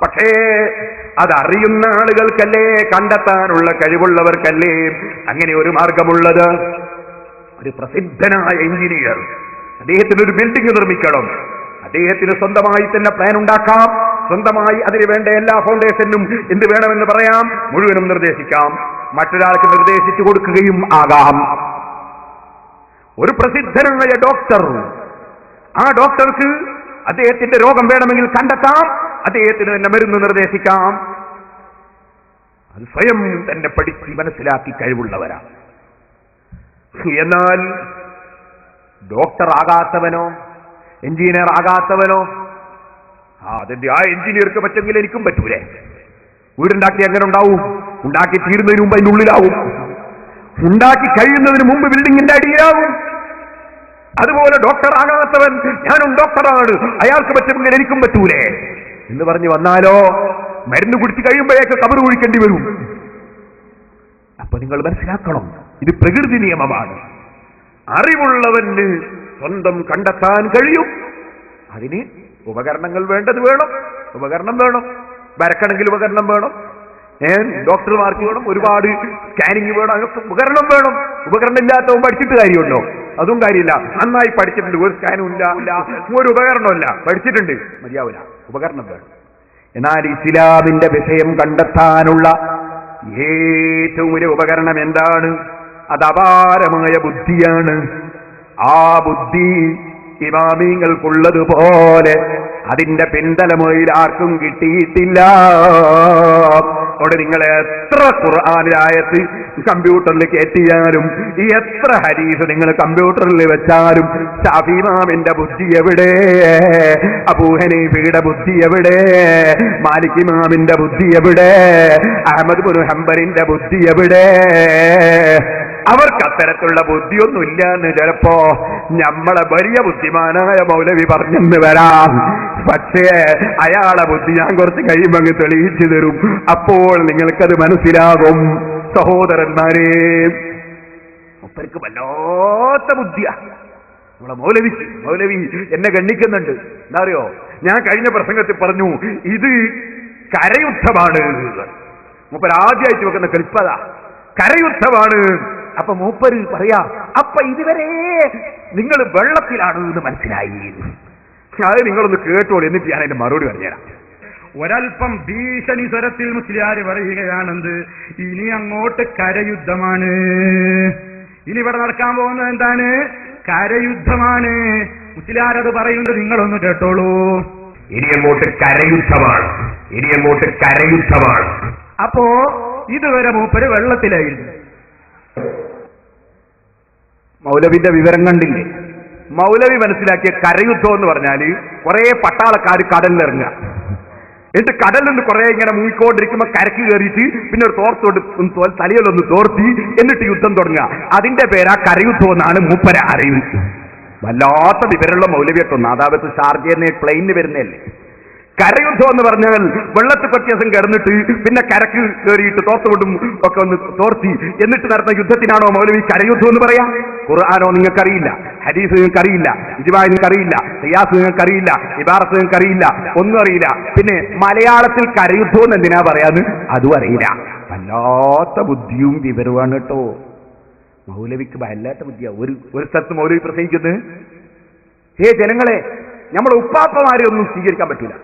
പക്ഷേ അതറിയുന്ന ആളുകൾക്കല്ലേ, കണ്ടെത്താനുള്ള കഴിവുള്ളവർക്കല്ലേ അങ്ങനെ ഒരു മാർഗമുള്ളത്. ഒരു പ്രസിദ്ധനായ എഞ്ചിനീയർ, അദ്ദേഹത്തിന് ഒരു ബിൽഡിംഗ് നിർമ്മിക്കണം. അദ്ദേഹത്തിന് സ്വന്തമായി തന്നെ പ്ലാൻ ഉണ്ടാക്കാം, സ്വന്തമായി അതിന് വേണ്ട എല്ലാ ഫൗണ്ടേഷനും എന്ത് വേണമെന്ന് പറയാം, മുഴുവനും നിർദ്ദേശിക്കാം, മറ്റൊരാൾക്ക് നിർദ്ദേശിച്ചു കൊടുക്കുകയും ആകാം. ഒരു പ്രസിദ്ധനായ ഡോക്ടർ, ആ ഡോക്ടർക്ക് അദ്ദേഹത്തിന്റെ രോഗം വേണമെങ്കിൽ കണ്ടെത്താം, അദ്ദേഹത്തിന് തന്നെ മരുന്ന് നിർദ്ദേശിക്കാം. അത് സ്വയം തന്നെ പഠിച്ച് മനസ്സിലാക്കി കഴിവുള്ളവരാണ്. എന്നാൽ ഡോക്ടർ ആകാത്തവനോ എഞ്ചിനീയർ ആകാത്തവനോ, അതിന്റെ ആ എഞ്ചിനീയർക്ക് പറ്റുമെങ്കിൽ എനിക്കും പറ്റൂലേ? വീടുണ്ടാക്കി എങ്ങനെ ഉണ്ടാവും? ഉണ്ടാക്കി തീരുന്നതിന് മുമ്പ് അതിൻ്റെ ഉള്ളിലാവും, ഉണ്ടാക്കി കഴിയുന്നതിന് മുമ്പ് ബിൽഡിങ്ങിന്റെ അടിയിലാവും. അതുപോലെ ഡോക്ടർ ആകാത്തവൻ, ഞാനും ഡോക്ടറാണ്, അയാൾക്ക് പറ്റുമെങ്കിൽ എനിക്കും പറ്റൂലേ എന്ന് പറഞ്ഞു വന്നാലോ മരുന്ന് കുടിച്ച് കഴിയുമ്പോഴേക്ക് കബറ് കുഴിക്കേണ്ടി വരും. അപ്പൊ നിങ്ങൾ മനസ്സിലാക്കണം, ഇത് പ്രകൃതി നിയമമാണ്. അറിവുള്ളവന് സ്വന്തം കണ്ടെത്താൻ കഴിയും. അതിന് ഉപകരണങ്ങൾ വേണ്ടത് വേണം, ഉപകരണം വേണം, വരക്കണമെങ്കിൽ ഉപകരണം വേണം, ഡോക്ടർമാർക്ക് വേണം, ഒരുപാട് സ്കാനിങ് വേണം, അതൊക്കെ ഉപകരണം വേണം. ഉപകരണം ഇല്ലാത്തവൻ പഠിച്ചിട്ട് കാര്യമുണ്ടോ? അതും കാര്യമില്ല. നന്നായി പഠിച്ചിട്ടുണ്ട്, ഒരു സ്കാനും ഇല്ല, ഒരു ഉപകരണമില്ല, പഠിച്ചിട്ടുണ്ട്, മതിയാവില്ല, ഉപകരണം വേണം. എന്നാൽ ഇസ്ലാമിന്റെ വിഷയം കണ്ടെത്താനുള്ള ഏറ്റവും വലിയ ഉപകരണം എന്താണ്? അത് അപാരമായ ബുദ്ധിയാണ്. ആ ബുദ്ധി ഇമാമിങ്ങൾക്കുള്ളതുപോലെ അതിന്റെ പിന്തലമൊഴിയിൽ ആർക്കും കിട്ടിയിട്ടില്ല. അവിടെ നിങ്ങൾ എത്ര ഖുർആനിലായത്ത് കമ്പ്യൂട്ടറിൽ കയറ്റിയാലും, എത്ര ഹദീസ് നിങ്ങൾ കമ്പ്യൂട്ടറിൽ വെച്ചാലും, ശാഫി ഇമാമിന്റെ ബുദ്ധി എവിടെ? അബൂ ഹനീഫയുടെ ബുദ്ധി എവിടെ? മാലിക് ഇമാമിന്റെ ബുദ്ധി എവിടെ? അഹ്മദ് ബിൻ ഹംബലിന്റെ ബുദ്ധി എവിടെ? അവർക്ക് അത്തരത്തിലുള്ള ബുദ്ധിയൊന്നുമില്ല എന്ന് ചിലപ്പോ നമ്മളെ വലിയ ബുദ്ധിമാനായ മൗലവി പറഞ്ഞെന്ന് വരാം. പക്ഷേ അയാളെ ബുദ്ധി ഞാൻ കുറച്ച് കഴിയുമ്പോൾ അങ്ങ് തെളിയിച്ചു തരും. അപ്പോൾ നിങ്ങൾക്കത് മനസ്സിലാകും. സഹോദരന്മാരെ, മൂപ്പർക്ക് വല്ലാത്ത ബുദ്ധിയാ നമ്മളെ മൗലവി എന്നെ ഗണ്ണിക്കുന്നുണ്ട്. എന്താ അറിയോ, ഞാൻ കഴിഞ്ഞ പ്രസംഗത്തിൽ പറഞ്ഞു ഇത് കരയുദ്ധമാണ്. മൂപ്പർ ആദ്യമായിട്ട് വെക്കുന്ന ക്ലിപ്പതാ, കരയുദ്ധമാണ്. അപ്പൊ മൂപ്പര് പറയാ, അപ്പൊ ഇതുവരെ നിങ്ങൾ വെള്ളത്തിലാണ് എന്ന് മനസ്സിലായി. അത് നിങ്ങളൊന്ന് കേട്ടോളൂ, എന്നിട്ട് ഞാൻ അതിന്റെ മറുപടി പറഞ്ഞുതരാം. ഒരൽപ്പം ഭീഷണി സ്വരത്തിൽ മുസ്ലിയാർ പറയുകയാണെന്ത്, ഇനി അങ്ങോട്ട് കരയുദ്ധമാണ്. ഇനി ഇവിടെ നടക്കാൻ പോകുന്നത് എന്താണ്? കരയുദ്ധമാണ്. മുസ്ലിയാർ അത് പറയുന്നത് നിങ്ങളൊന്ന് കേട്ടോളൂ. ഇനി അങ്ങോട്ട് കരയുദ്ധമാണ്, ഇനി അങ്ങോട്ട് കരയുദ്ധമാണ്. അപ്പോ ഇതുവരെ മൂപ്പര് വെള്ളത്തിലായിരുന്നു. മൗലവിന്റെ വിവരം കണ്ടില്ലേ? മൗലവി മനസ്സിലാക്കിയ കരയുദ്ധം എന്ന് പറഞ്ഞാല് കുറെ പട്ടാളക്കാർ കടലിലിറങ്ങുക, എന്നിട്ട് കടലിൽ നിന്ന് കുറെ ഇങ്ങനെ മൂങ്ങിക്കൊണ്ടിരിക്കുമ്പോ കരക്ക് കയറിയിട്ട് പിന്നെ ഒരു തോർത്തോട്ട് തലയിലൊന്ന് തോർത്തി എന്നിട്ട് യുദ്ധം തുടങ്ങുക. അതിന്റെ പേരാ കരയുദ്ധം എന്നാണ് മൂപ്പര അറിവ്. വല്ലാത്ത വിവരമുള്ള മൗലവിയൊക്കെ നാദാബത്ത് ഷാർജയെന്ന് പ്ലെയിനിന് വരുന്നതല്ലേ. കരയുദ്ധം എന്ന് പറഞ്ഞാൽ വെള്ളത്തിൽ കുറച്ച് ദിവസം കിടന്നിട്ട് പിന്നെ കരക്ക് കയറിയിട്ട് തോർത്തുകൊണ്ടും ഒക്കെ ഒന്ന് തോർത്തി എന്നിട്ട് നടന്ന യുദ്ധത്തിനാണോ മൗലവി കരയുദ്ധം എന്ന് പറയാം? ഖുർആനോ നിങ്ങൾക്കറിയില്ല, ഹദീസ് നിങ്ങൾക്കറിയില്ല, ഇജ്മാ നിങ്ങൾക്കറിയില്ല, ഖിയാസ് നിങ്ങൾക്കറിയില്ല, ഇബാറത്ത് നിങ്ങൾക്കറിയില്ല, ഒന്നും അറിയില്ല. പിന്നെ മലയാളത്തിൽ കരയുദ്ധം എന്ന് എന്തിനാ പറയാന്ന് അതും അറിയില്ല. വല്ലാത്ത ബുദ്ധിയും വിവരവുമാണ് കേട്ടോ മൗലവിക്ക്. വല്ലാത്ത ബുദ്ധിയാ. ഒരു സ്ഥലത്ത് മൗലവി പ്രസംഗിക്കുന്നത്, ജനങ്ങളെ, നമ്മളെ ഉപ്പാപ്പമാരെ ഒന്നും സ്വീകരിക്കാൻ പറ്റില്ല,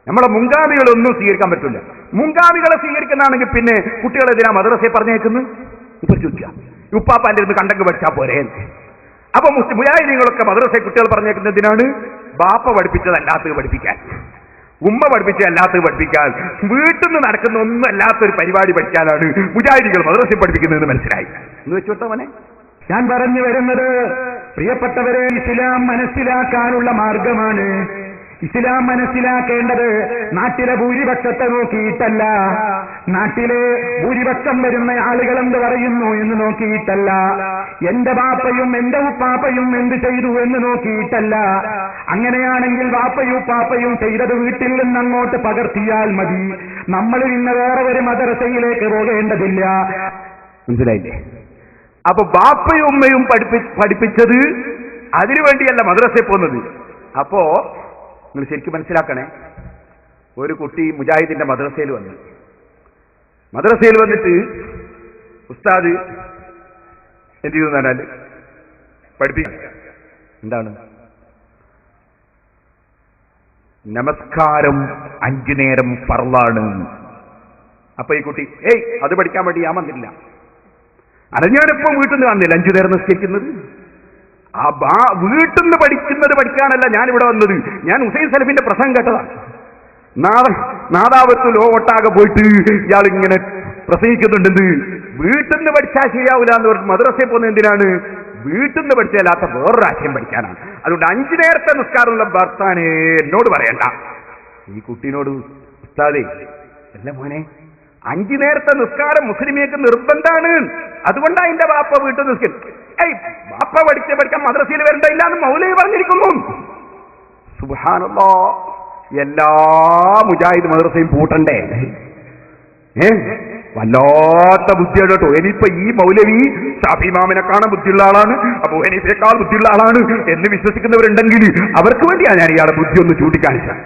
നമ്മളെ മുൻഗാമികളൊന്നും സ്വീകരിക്കാൻ പറ്റില്ല. മുൻഗാമികളെ സ്വീകരിക്കുന്നതാണെങ്കിൽ പിന്നെ കുട്ടികളെതിനാ മദ്രസയെ പറഞ്ഞേക്കുന്നു? ഇപ്പൊ ചോദിക്കുക, ഉപ്പാപ്പാന്റെ ഇരുന്ന് കണ്ടങ്ങ് പഠിച്ചാൽ പോരെ? അപ്പൊ മുജാഹിദീങ്ങളൊക്കെ മദ്രസയെ കുട്ടികൾ പറഞ്ഞേക്കുന്നതിനാണ് ബാപ്പ പഠിപ്പിച്ചതല്ലാത്തത് പഠിപ്പിക്കാൻ, ഉമ്മ പഠിപ്പിച്ചതല്ലാത്തത് പഠിപ്പിക്കാൻ, വീട്ടിൽ നിന്ന് നടക്കുന്ന ഒന്നും അല്ലാത്തൊരു പരിപാടി പഠിക്കാനാണ് മുജാഹിദീകൾ മദ്രസയെ പഠിപ്പിക്കുന്നതെന്ന് മനസ്സിലായി എന്ന് വെച്ചോട്ടോ മോനെ. ഞാൻ പറഞ്ഞു വരുന്നത്, പ്രിയപ്പെട്ടവരെ, ഇസ്ലാം മനസ്സിലാക്കാനുള്ള മാർഗമാണ്. ഇസ്ലാം മനസ്സിലാക്കേണ്ടത് നാട്ടിലെ ഭൂരിപക്ഷത്തെ നോക്കിയിട്ടല്ല, നാട്ടിലെ ഭൂരിപക്ഷം വരുന്ന ആളുകൾ എന്ത് പറയുന്നു എന്ന് നോക്കിയിട്ടല്ല, എന്റെ ബാപ്പയും എന്റെ ഉപ്പാപ്പയും എന്ത് ചെയ്തു എന്ന് നോക്കിയിട്ടല്ല. അങ്ങനെയാണെങ്കിൽ ബാപ്പയും ഉപ്പാപ്പയും ചെയ്തത് വീട്ടിൽ നിന്ന് അങ്ങോട്ട് പകർത്തിയാൽ മതി. നമ്മൾ ഇന്ന് വേറെ ഒരു മദ്രസയിലേക്ക് പോകേണ്ടതില്ല. മനസ്സിലായില്ലേ? അപ്പൊ ബാപ്പയും ഉമ്മയും പഠിപ്പിച്ചത് അതിനുവേണ്ടിയല്ല മദ്രസയിൽ പോകുന്നത്. അപ്പോ നിങ്ങൾ ശരിക്കും മനസ്സിലാക്കണേ, ഒരു കുട്ടി മുജാഹിദിന്റെ മദ്രസയിൽ വന്നു. മദ്രസയിൽ വന്നിട്ട് ഉസ്താദ് എന്ത് ചെയ്തു പറഞ്ഞാൽ പഠിപ്പിക്കുക. എന്താണ്? നമസ്കാരം 5 നേരം ഫർളാണ്. അപ്പൊ ഈ കുട്ടി അത് പഠിക്കാൻ വേണ്ടി ഞാൻ വന്നില്ല. ഞാനിപ്പം വീട്ടിൽ നിന്ന് വന്നില്ല 5 നേരം നിസ്കരിക്കുന്നത്. വീട്ടിൽ നിന്ന് പഠിക്കാനല്ല ഞാൻ ഇവിടെ വന്നത്. ഞാൻ ഹുസൈൻ സലഫിന്റെ പ്രസംഗം കേട്ടതാണ്. നാദാവത്ത് ലോകട്ടാകെ പോയിട്ട് ഇയാൾ ഇങ്ങനെ പ്രസംഗിക്കുന്നുണ്ടെന്ന്. വീട്ടിൽ നിന്ന് പഠിച്ചാൽ ശരിയാവില്ല എന്ന് പറഞ്ഞ് മദ്രസയിൽ പോകുന്നത് എന്തിനാണ്? വീട്ടിൽ നിന്ന് പഠിച്ചാലാത്ത വേറൊരു ആശയം പഠിക്കാനാണ്. അതുകൊണ്ട് 5 നേരത്തെ നിസ്കാരമുള്ള ഭർത്താനെ എന്നോട് പറയണ്ട. ഈ കുട്ടീനോട് ഉസ്താദേ, അല്ല മോനെ, 5 നേരത്തെ നിസ്കാരം മുസ്ലിമേക്ക് നിർബന്ധാണ്. അതുകൊണ്ടാണ് അതിന്റെ ബാപ്പ വീട്ടിൽ നിസ്കരിക്കും. ബാപ്പ പഠിക്കാൻ മദ്രസയിൽ വരണ്ടില്ല എന്ന് മൗലവി പറഞ്ഞിരിക്കുന്നു. സുബ്ഹാനല്ലാഹ്, എല്ലാ മുജാഹിദ് മദ്രസയും പൂട്ടണ്ടേ? വല്ലാത്ത ബുദ്ധിയാണ് കേട്ടോ. ഇനിയിപ്പോ ഈ മൗലവി ഷാഫി ഇമാമിനെ കാണാൻ ബുദ്ധിയുള്ള ആളാണ്, അബൂ ഹനീഫയേക്കാൾ ബുദ്ധിയുള്ള ആളാണ് എന്ന് വിശ്വസിക്കുന്നവരുണ്ടെങ്കിൽ അവർക്ക് വേണ്ടിയാണ് ഞാൻ ഇയാളെ ബുദ്ധി ഒന്ന് ചൂണ്ടിക്കാണിച്ചത്.